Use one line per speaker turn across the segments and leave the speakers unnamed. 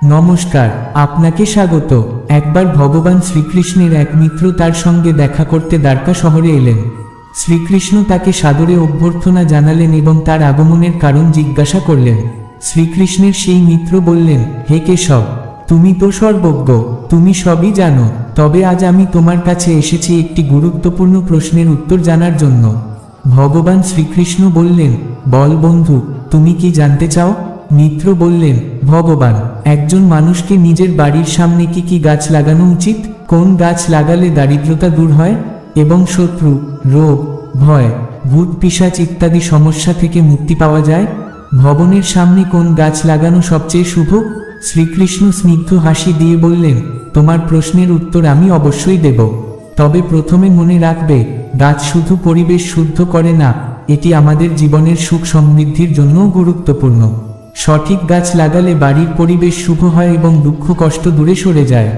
নমস্কার, আপনাকে স্বাগত। একবার ভগবান শ্রীকৃষ্ণের এক মিত্র তার সঙ্গে দেখা করতে দ্বারকা শহরে এলেন। শ্রীকৃষ্ণ তাকে সাদরে অভ্যর্থনা জানালেন এবং তার আগমনের কারণ জিজ্ঞাসা করলেন। শ্রীকৃষ্ণের সেই মিত্র বললেন, হে কেশব, তুমি তো সর্বজ্ঞ, তুমি সবই জানো, তবে আজ আমি তোমার কাছে এসেছি একটি গুরুত্বপূর্ণ প্রশ্নের উত্তর জানার জন্য। ভগবান শ্রীকৃষ্ণ বললেন, বল বন্ধু, তুমি কি জানতে চাও? মিত্র বললেন, ভগবান, একজন মানুষকে নিজের বাড়ির সামনে কি কি গাছ লাগানো উচিত? কোন গাছ লাগালে দারিদ্রতা দূর হয় এবং শত্রু, রোগ, ভয়, ভূত পিশাচ ইত্যাদি সমস্যা থেকে মুক্তি পাওয়া যায়? ভবনের সামনে কোন গাছ লাগানো সবচেয়ে শুভ? শ্রীকৃষ্ণ স্নিগ্ধ হাসি দিয়ে বললেন, তোমার প্রশ্নের উত্তর আমি অবশ্যই দেব, তবে প্রথমে মনে রাখবে, গাছ শুধু পরিবেশ শুদ্ধ করে না, এটি আমাদের জীবনের সুখ সমৃদ্ধির জন্যও গুরুত্বপূর্ণ। সঠিক গাছ লাগালে বাড়ির পরিবেশ শুভ হয় এবং দুঃখ কষ্ট দূরে সরে যায়।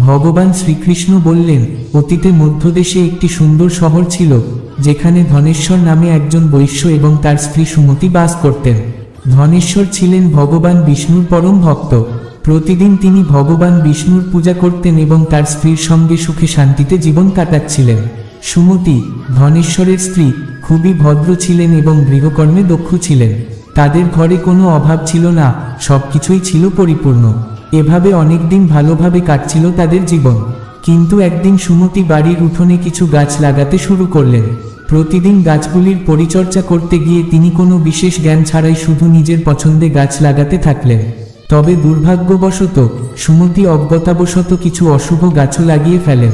ভগবান শ্রীকৃষ্ণ বললেন, অতীতে মধ্যদেশে একটি সুন্দর শহর ছিল, যেখানে ধনেশ্বর নামে একজন বৈশ্য এবং তার স্ত্রী সুমতি বাস করতেন। ধনেশ্বর ছিলেন ভগবান বিষ্ণুর পরম ভক্ত। প্রতিদিন তিনি ভগবান বিষ্ণুর পূজা করতেন এবং তার স্ত্রীর সঙ্গে সুখে শান্তিতে জীবন কাটাচ্ছিলেন। সুমতি, ধনেশ্বরের স্ত্রী, খুবই ভদ্র ছিলেন এবং গৃহকর্মে দক্ষ ছিলেন। তাদের ঘরে কোনো অভাব ছিল না, সবকিছুই ছিল পরিপূর্ণ। এভাবে অনেকদিন ভালোভাবে কাটছিল তাদের জীবন। কিন্তু একদিন সুমতি বাড়ির উঠোনে কিছু গাছ লাগাতে শুরু করলেন। প্রতিদিন গাছগুলির পরিচর্যা করতে গিয়ে তিনি কোনো বিশেষ জ্ঞান ছাড়াই শুধু নিজের পছন্দে গাছ লাগাতে থাকলেন। তবে দুর্ভাগ্যবশত সুমতি অজ্ঞতাবশত কিছু অশুভ গাছও লাগিয়ে ফেলেন।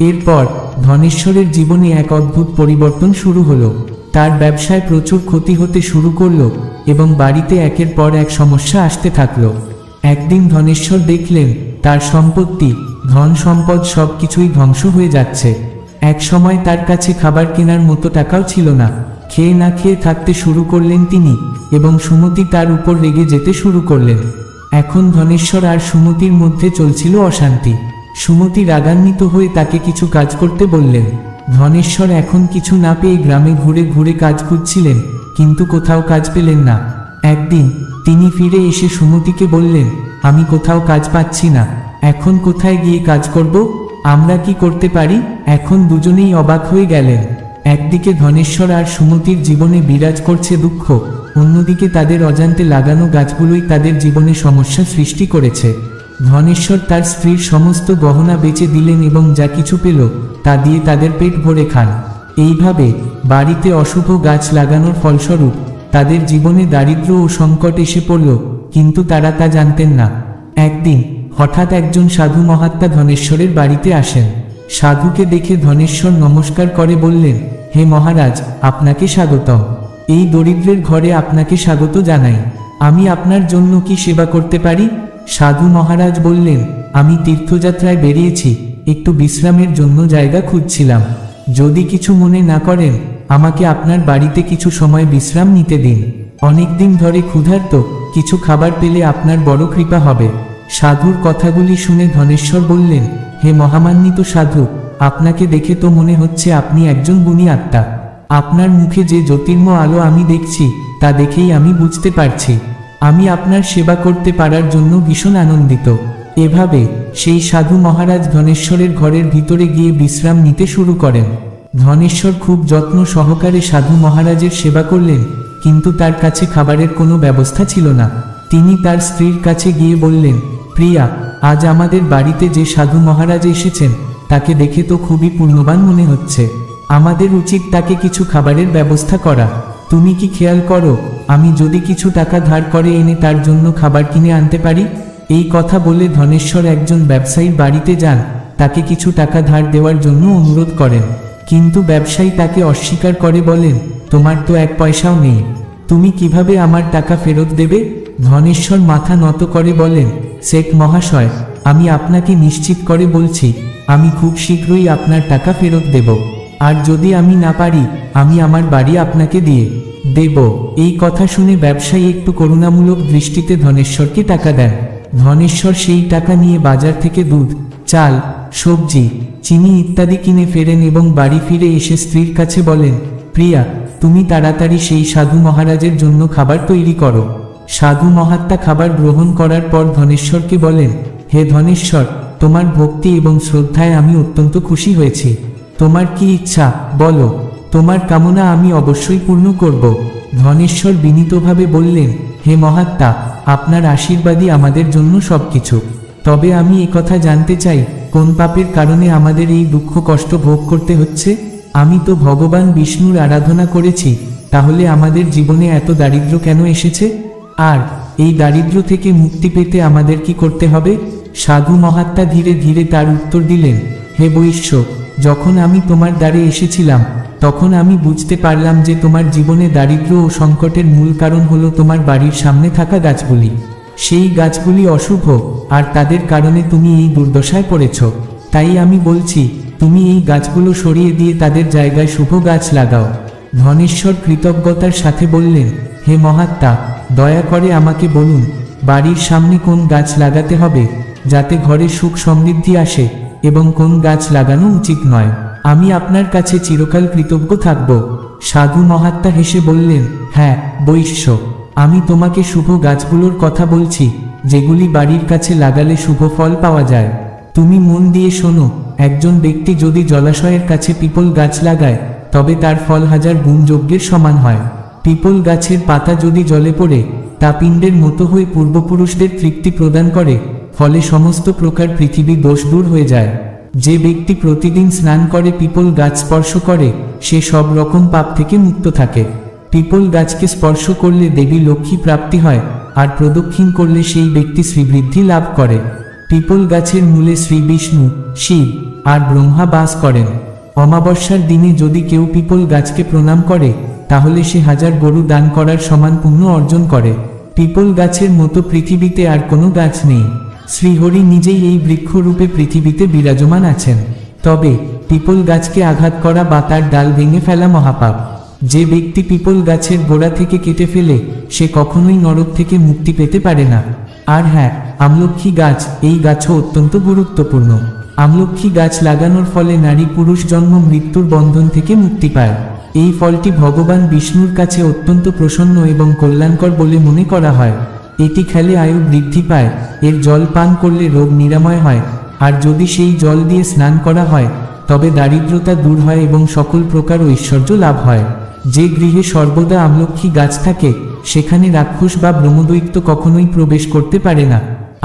এরপর ধনেশ্বরের জীবনে এক অদ্ভুত পরিবর্তন শুরু হলো। তার ব্যবসায় প্রচুর ক্ষতি হতে শুরু করলো এবং বাড়িতে একের পর এক সমস্যা আসতে থাকলো। একদিন ধনেশ্বর দেখলেন তার সম্পত্তি, ধন সম্পদ সবকিছুই ধ্বংস হয়ে যাচ্ছে। এক সময় তার কাছে খাবার কেনার মতো টাকাও ছিল না। খেয়ে না খেয়ে থাকতে শুরু করলেন তিনি এবং সুমতি তার উপর রেগে যেতে শুরু করলেন। এখন ধনেশ্বর আর সুমতির মধ্যে চলছিল অশান্তি। সুমতি রাগান্বিত হয়ে তাকে কিছু কাজ করতে বললেন। ধনেশ্বর এখন কিছু না পেয়ে গ্রামে ঘুরে ঘুরে কাজ খুঁজছিলেন, কিন্তু কোথাও কাজ পেলেন না। একদিন তিনি ফিরে এসে সুমতিকে বললেন, আমি কোথাও কাজ পাচ্ছি না, এখন কোথায় গিয়ে কাজ করব? আমরা কি করতে পারি? এখন দুজনেই অবাক হয়ে গেলেন। একদিকে ধনেশ্বর আর সুমতির জীবনে বিরাজ করছে দুঃখ, অন্যদিকে তাদের অজান্তে লাগানো গাছগুলোই তাদের জীবনে সমস্যা সৃষ্টি করেছে। ধনেশ্বর তার স্ত্রীর সমস্ত গহনা বেচে দিলেন এবং যা কিছু পেল তা দিয়ে তাদের পেট ভরে খান। এইভাবে বাড়িতে অশুভ গাছ লাগানোর ফলস্বরূপ তাদের জীবনে দারিদ্র্য ও সংকট এসে পড়ল, কিন্তু তারা তা জানতেন না। একদিন হঠাৎ একজন সাধু মহাত্মা ধনেশ্বরের বাড়িতে আসেন। সাধুকে দেখে ধনেশ্বর নমস্কার করে বললেন, হে মহারাজ, আপনাকে স্বাগতম। এই দরিদ্রের ঘরে আপনাকে স্বাগত জানাই। আমি আপনার জন্য কি সেবা করতে পারি? সাধু মহারাজ বললেন, আমি তীর্থযাত্রায় বেরিয়েছি, একটু বিশ্রামের জন্য জায়গা খুঁজছিলাম। যদি কিছু মনে না করেন, আমাকে আপনার বাড়িতে কিছু সময় বিশ্রাম নিতে দিন। অনেকদিন ধরে ক্ষুধার্ত, কিছু খাবার পেলে আপনার বড় কৃপা হবে। সাধুর কথাগুলি শুনে ধনেশ্বর বললেন, হে মহামান্বিত সাধু, আপনাকে দেখে তো মনে হচ্ছে আপনি একজন গুণী আত্মা। আপনার মুখে যে জ্যোতির্ময় আলো আমি দেখছি, তা দেখেই আমি বুঝতে পারছি। আমি আপনার সেবা করতে পারার জন্য ভীষণ আনন্দিত। এভাবে সেই সাধু মহারাজ ধনেশ্বরের ঘরের ভিতরে গিয়ে বিশ্রাম নিতে শুরু করেন। ধনেশ্বর খুব যত্ন সহকারে সাধু মহারাজের সেবা করলেন, কিন্তু তার কাছে খাবারের কোনো ব্যবস্থা ছিল না। তিনি তার স্ত্রীর কাছে গিয়ে বললেন, প্রিয়া, আজ আমাদের বাড়িতে যে সাধু মহারাজ এসেছেন, তাকে দেখে তো খুবই পুণ্যবান মনে হচ্ছে। আমাদের উচিত তাকে কিছু খাবারের ব্যবস্থা করা। তুমি কি খেয়াল করো, আমি যদি কিছু টাকা ধার করে এনে তার জন্য খাবার কিনে আনতে পারি? এই কথা বলে ধনেশ্বর একজন ব্যবসায়ীর বাড়িতে যান, তাকে কিছু টাকা ধার দেওয়ার জন্য অনুরোধ করেন। কিন্তু ব্যবসায়ী তাকে অস্বীকার করে বলেন, তোমার তো এক পয়সাও নেই, তুমি কিভাবে আমার টাকা ফেরত দেবে? ধনেশ্বর মাথা নত করে বলেন, শেখ মহাশয়, আমি আপনাকে নিশ্চিত করে বলছি, আমি খুব শীঘ্রই আপনার টাকা ফেরত দেব। আর যদি আমি না পারি, আমি আমার বাড়ি আপনাকে দিয়ে দেব। এই কথা শুনে ব্যবসায়ী একটু করুণামূলক দৃষ্টিতে ধনেশ্বরকে টাকা দেন। ধনেশ্বর সেই টাকা নিয়ে বাজার থেকে দুধ, চাল, সবজি, চিনি ইত্যাদি কিনে ফেরেন এবং বাড়ি ফিরে এসে স্ত্রীর কাছে বলেন, প্রিয়া, তুমি তাড়াতাড়ি সেই সাধু মহারাজের জন্য খাবার তৈরি করো। সাধু মহাত্মা খাবার গ্রহণ করার পর ধনেশ্বরকে বলেন, হে ধনেশ্বর, তোমার ভক্তি এবং শ্রদ্ধায় আমি অত্যন্ত খুশি হয়েছি। তোমার কি ইচ্ছা বলো, তোমার কামনা আমি অবশ্যই পূর্ণ করব। ধনেশ্বর বিনীতভাবে বললেন, হে মহাত্মা, আপনার আশীর্বাদই আমাদের জন্য সবকিছু। তবে আমি একথা জানতে চাই, কোন পাপের কারণে আমাদের এই দুঃখ কষ্ট ভোগ করতে হচ্ছে? আমি তো ভগবান বিষ্ণুর আরাধনা করেছি, তাহলে আমাদের জীবনে এত দারিদ্র্য কেন এসেছে? আর এই দারিদ্র্য থেকে মুক্তি পেতে আমাদের কি করতে হবে? সাধু মহাত্মা ধীরে ধীরে তার উত্তর দিলেন, হে বৈশ্য, যখন আমি তোমার দ্বারে এসেছিলাম তখন আমি বুঝতে পারলাম যে তোমার জীবনে দারিদ্র্য ও সংকটের মূল কারণ হলো তোমার বাড়ির সামনে থাকা গাছগুলি। সেই গাছগুলি অশুভ, আর তাদের কারণে তুমি এই দুর্দশায় পড়েছ। তাই আমি বলছি, তুমি এই গাছগুলো সরিয়ে দিয়ে তাদের জায়গায় শুভ গাছ লাগাও। ধনেশ্বর কৃতজ্ঞতার সাথে বললেন, হে মহাত্মা, দয়া করে আমাকে বলুন, বাড়ির সামনে কোন গাছ লাগাতে হবে যাতে ঘরে সুখ সমৃদ্ধি আসে, এবং কোন গাছ লাগানো উচিত নয়। আমি আপনার কাছে চিরকাল কৃতজ্ঞ থাকব। সাধু মহাত্মা হেসে বললেন, হ্যাঁ বৈশ্য, আমি তোমাকে শুভ গাছগুলোর কথা বলছি, যেগুলি বাড়ির কাছে লাগালে শুভ ফল পাওয়া যায়। তুমি মন দিয়ে শোনো, একজন ব্যক্তি যদি জলাশয়ের কাছে পিপল গাছ লাগায় তবে তার ফল 1000 গুণ যজ্ঞের সমান হয়। পিপল গাছের পাতা যদি জলে পড়ে তা পিণ্ডের মতো হয়ে পূর্বপুরুষদের তৃপ্তি প্রদান করে, ফলে সমস্ত প্রকার পৃথিবী দোষ দূর হয়ে যায়। যে ব্যক্তি প্রতিদিন স্নান করে পিপল গাছ স্পর্শ করে, সে সব রকম পাপ থেকে মুক্ত থাকে। পিপল গাছকে স্পর্শ করলে দেবী লক্ষ্মী প্রাপ্তি হয়, আর প্রদক্ষিণ করলে সেই ব্যক্তি শ্রীবৃদ্ধি লাভ করে। পিপল গাছের মূলে শ্রী বিষ্ণু, শিব আর ব্রহ্মা বাস করেন। অমাবস্যার দিনে যদি কেউ পিপল গাছকে প্রণাম করে, তাহলে সে 1000 গরু দান করার সমান পুণ্য অর্জন করে। পিপল গাছের মতো পৃথিবীতে আর কোনো গাছ নেই। শ্রীহরি নিজেই এই বৃক্ষরূপে পৃথিবীতে বিরাজমান আছেন। তবে পিপল গাছকে আঘাত করা বা তার ডাল ভেঙে ফেলা মহাপাপ। যে ব্যক্তি পিপল গাছের গোড়া থেকে কেটে ফেলে, সে কখনোই নরক থেকে মুক্তি পেতে পারে না। আর হ্যাঁ, আমলক্ষী গাছ, এই গাছও অত্যন্ত গুরুত্বপূর্ণ। আমলক্ষী গাছ লাগানোর ফলে নারী পুরুষ জন্ম মৃত্যুর বন্ধন থেকে মুক্তি পায়। এই ফলটি ভগবান বিষ্ণুর কাছে অত্যন্ত প্রসন্ন এবং কল্যাণকর বলে মনে করা হয়। এটি খেলে আয়ু বৃদ্ধি পায়, এর জল পান করলে রোগ নিরাময় হয়, আর যদি সেই জল দিয়ে স্নান করা হয় তবে দারিদ্রতা দূর হয় এবং সকল প্রকার ঐশ্বর্য লাভ হয়। যে গৃহে সর্বদা আমলক্ষী গাছ থাকে, সেখানে রাক্ষস বা ব্রহ্মদৈত্য কখনোই প্রবেশ করতে পারে না।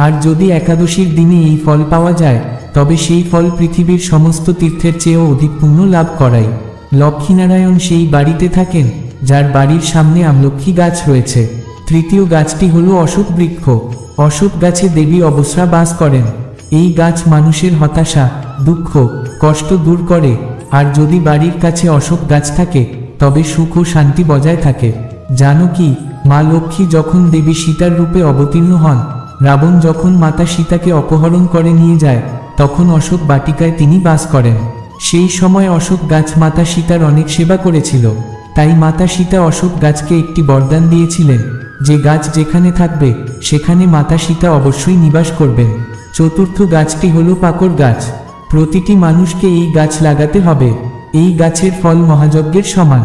আর যদি একাদশীর দিনে এই ফল পাওয়া যায়, তবে সেই ফল পৃথিবীর সমস্ত তীর্থের চেয়েও অধিক পুণ্য লাভ করায়। লক্ষ্মীনারায়ণ সেই বাড়িতে থাকেন যার বাড়ির সামনে আমলক্ষী গাছ রয়েছে। তৃতীয় গাছটি হলো অশোক বৃক্ষ। অশোক গাছে দেবী অবস্রা বাস করেন। এই গাছ মানুষের হতাশা, দুঃখ, কষ্ট দূর করে। আর যদি বাড়ির কাছে অশোক গাছ থাকে, তবে সুখ ও শান্তি বজায় থাকে। জানো কি, মা লক্ষ্মী যখন দেবী সীতার রূপে অবতীর্ণ হন, রাবণ যখন মাতা সীতাকে অপহরণ করে নিয়ে যায়, তখন অশোক বাটিকায় তিনি বাস করেন। সেই সময় অশোক গাছ মাতা সীতার অনেক সেবা করেছিল। তাই মাতা সীতা অশোক গাছকে একটি বরদান দিয়েছিলেন, যে গাছ যেখানে থাকবে সেখানে মাতা সীতা অবশ্যই নিবাস করবেন। চতুর্থ গাছটি হলো পাকড় গাছ। প্রতিটি মানুষকে এই গাছ লাগাতে হবে। এই গাছের ফল মহাযজ্ঞের সমান।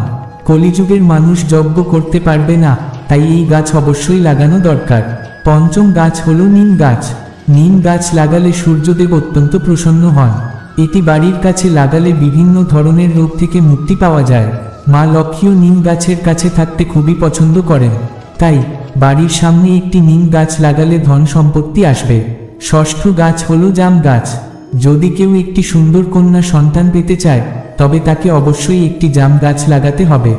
কলিযুগের মানুষ যজ্ঞ করতে পারবে না, তাই এই গাছ অবশ্যই লাগানো দরকার। পঞ্চম গাছ হলো নিম গাছ। নিম গাছ লাগালে সূর্যদেব অত্যন্ত প্রসন্ন হন। এটি বাড়ির কাছে লাগালে বিভিন্ন ধরনের রোগ থেকে মুক্তি পাওয়া যায়। মা লক্ষ্মীও নিম গাছের কাছে থাকতে খুবই পছন্দ করেন। তাই বাড়ির সামনে একটি নিম গাছ লাগালে ধন সম্পত্তি আসবে। ষষ্ঠ গাছ হলো জাম গাছ। যদি কেউ একটি সুন্দর কন্যা সন্তান পেতে চায়, তবে তাকে অবশ্যই একটি জাম গাছ লাগাতে হবে।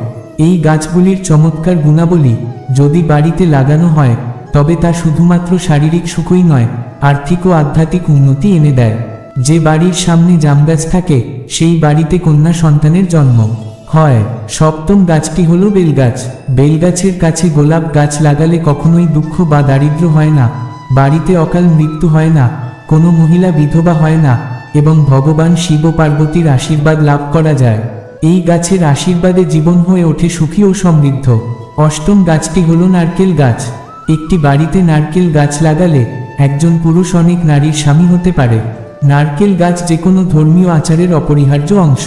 এই গাছগুলির চমৎকার গুণাবলী যদি বাড়িতে লাগানো হয়, তবে তা শুধুমাত্র শারীরিক সুখই নয়, আর্থিক ও আধ্যাত্মিক উন্নতি এনে দেয়। যে বাড়ির সামনে জাম গাছ থাকে, সেই বাড়িতে কন্যা সন্তানের জন্ম হয়। সপ্তম গাছটি হলো বেলগাছ। বেলগাছের কাছে গোলাপ গাছ লাগালে কখনোই দুঃখ বা দারিদ্র হয় না, বাড়িতে অকাল মৃত্যু হয় না, কোনো মহিলা বিধবা হয় না, এবং ভগবান শিব ও পার্বতীর আশীর্বাদ লাভ করা যায়। এই গাছের আশীর্বাদে জীবন হয়ে ওঠে সুখী ও সমৃদ্ধ। অষ্টম গাছটি হলো নারকেল গাছ। একটি বাড়িতে নারকেল গাছ লাগালে একজন পুরুষ অনেক নারীর স্বামী হতে পারে। নারকেল গাছ যে কোনো ধর্মীয় আচারের অপরিহার্য অংশ।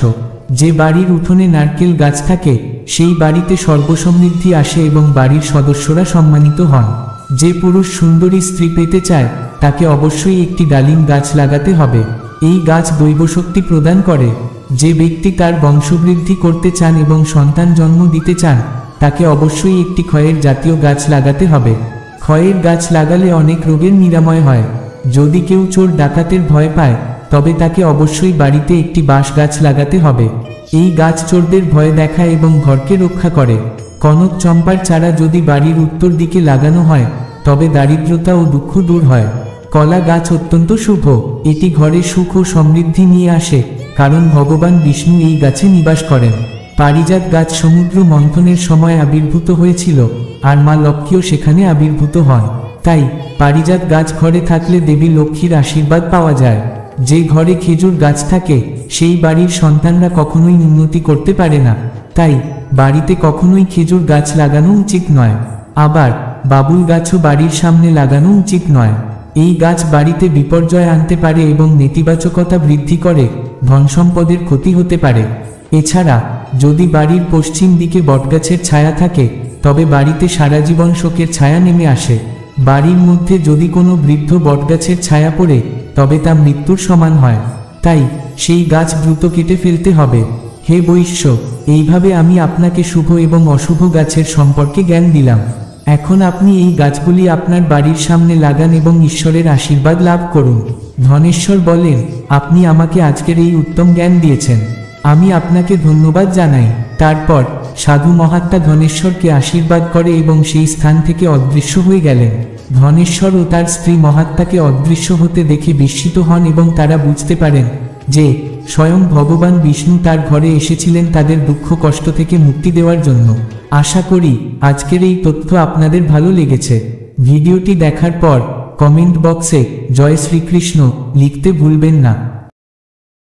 যে বাড়ির উঠোনে নারকেল গাছ থাকে, সেই বাড়িতে সর্বসমৃদ্ধি আসে এবং বাড়ির সদস্যরা সম্মানিত হন। যে পুরুষ সুন্দরী স্ত্রী পেতে চায় তাকে অবশ্যই একটি ডালিম গাছ লাগাতে হবে। এই গাছ দৈবশক্তি প্রদান করে। যে ব্যক্তি তার বংশবৃদ্ধি করতে চান এবং সন্তান জন্ম দিতে চান তাকে অবশ্যই একটি খয়ের জাতীয় গাছ লাগাতে হবে। খয়ের গাছ লাগালে অনেক রোগের নিরাময় হয়। যদি কেউ চোর ডাকাতের ভয় পায় তবে তাকে অবশ্যই বাড়িতে একটি বাঁশ গাছ লাগাতে হবে। এই গাছ চোরদের ভয় দেখায় এবং ঘরকে রক্ষা করে। কনক চম্পার চারা যদি বাড়ির উত্তর দিকে লাগানো হয় তবে দারিদ্রতা ও দুঃখ দূর হয়। কলা গাছ অত্যন্ত শুভ। এটি ঘরে সুখ ও সমৃদ্ধি নিয়ে আসে, কারণ ভগবান বিষ্ণু এই গাছে নিবাস করেন। পারিজাত গাছ সমুদ্র মন্থনের সময় আবির্ভূত হয়েছিল, আর মা লক্ষ্মীও সেখানে আবির্ভূত হন। তাই পারিজাত গাছ ঘরে থাকলে দেবী লক্ষ্মীর আশীর্বাদ পাওয়া যায়। যে ঘরে খেজুর গাছ থাকে সেই বাড়ির সন্তানরা কখনোই উন্নতি করতে পারে না। তাই বাড়িতে কখনোই খেজুর গাছ লাগানো উচিত নয়। আবার বাবুল গাছও বাড়ির সামনে লাগানো উচিত নয়। এই গাছ বাড়িতে বিপর্যয় আনতে পারে এবং নেতিবাচকতা বৃদ্ধি করে, ধন সম্পদের ক্ষতি হতে পারে। এছাড়া যদি বাড়ির পশ্চিম দিকে বটগাছের ছায়া থাকে তবে বাড়িতে সারা জীবন শোকের ছায়া নেমে আসে। বাড়ির মধ্যে যদি কোনো বৃদ্ধ বটগাছের ছায়া পড়ে তবে তা মৃত্যুর সমান হয়। তাই সেই গাছ দ্রুত কেটে ফেলতে হবে। হে বৈশ্য, এইভাবে আমি আপনাকে শুভ এবং অশুভ গাছের সম্পর্কে জ্ঞান দিলাম। এখন আপনি এই গাছগুলি আপনার বাড়ির সামনে লাগান এবং ঈশ্বরের আশীর্বাদ লাভ করুন। ধনেশ্বর বলেন, আপনি আমাকে আজকের এই উত্তম জ্ঞান দিয়েছেন, আমি আপনাকে ধন্যবাদ জানাই। তারপর সাধু মহাত্মা ধনেশ্বরকে আশীর্বাদ করে এবং সেই স্থান থেকে অদৃশ্য হয়ে গেলেন। ধনেশ্বর ও তার স্ত্রী মহাত্মাকে অদৃশ্য হতে দেখে বিস্মিত হন এবং তারা বুঝতে পারেন যে স্বয়ং ভগবান বিষ্ণু তার ঘরে এসেছিলেন তাদের দুঃখ কষ্ট থেকে মুক্তি দেওয়ার জন্য। আশা করি আজকের এই তথ্য আপনাদের ভালো লেগেছে। ভিডিওটি দেখার পর কমেন্ট বক্সে জয় শ্রীকৃষ্ণ লিখতে ভুলবেন না।